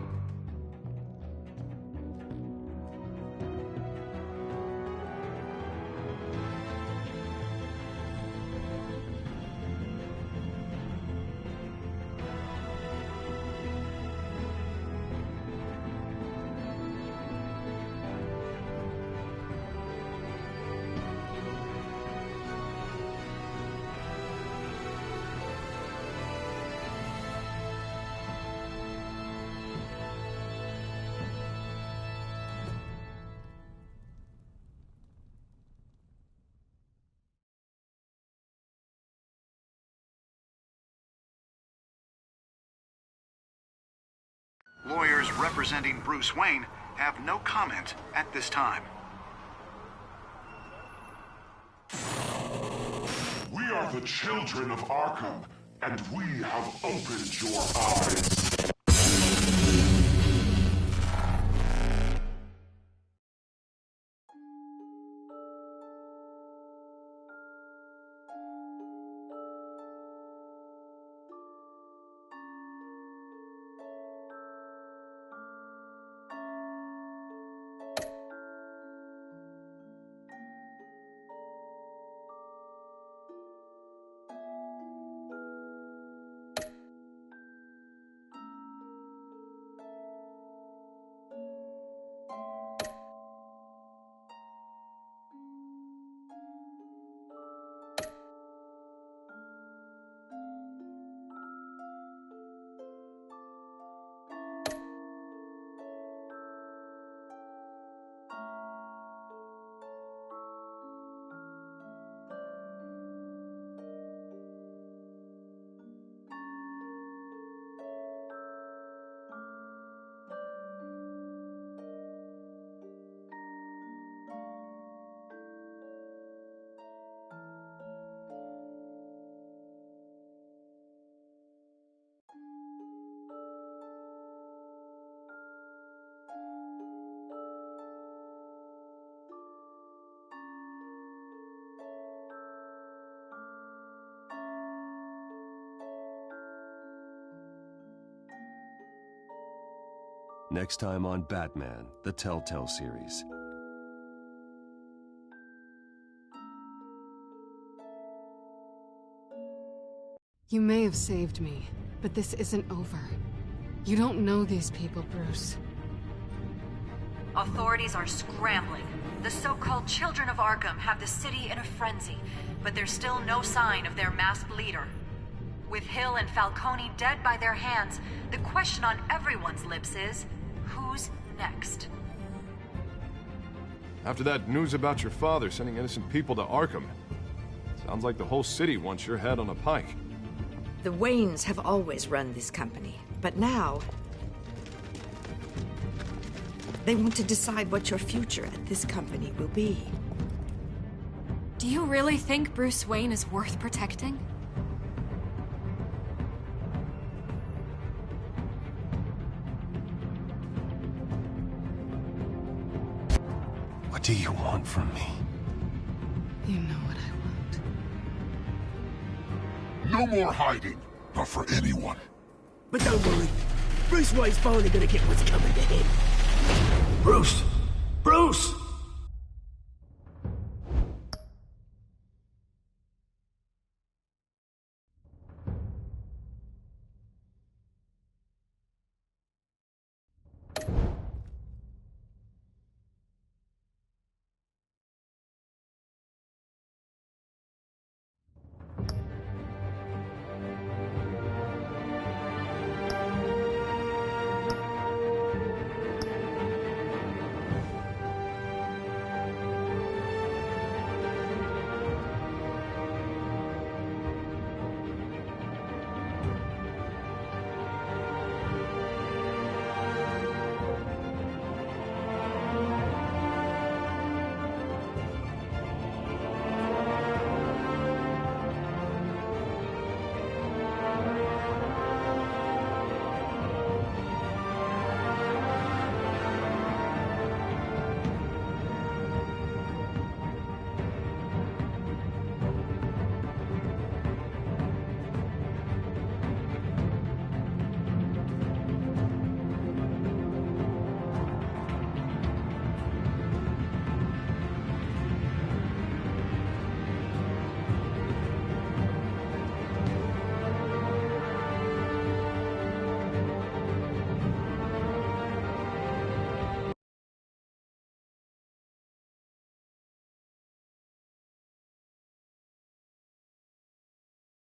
Lawyers representing Bruce Wayne have no comment at this time. We are the children of Arkham, and we have opened your eyes. Next time on Batman, the Telltale Series. You may have saved me, but this isn't over. You don't know these people, Bruce. Authorities are scrambling. The so-called Children of Arkham have the city in a frenzy, but there's still no sign of their masked leader. With Hill and Falcone dead by their hands, the question on everyone's lips is, who's next? After that news about your father sending innocent people to Arkham, sounds like the whole city wants your head on a pike. The Waynes have always run this company, but now they want to decide what your future at this company will be. Do you really think Bruce Wayne is worth protecting? What do you want from me? You know what I No want. more hiding, not for anyone. But don't worry, Bruce Wayne's finally gonna get what's coming to him. Bruce! Bruce!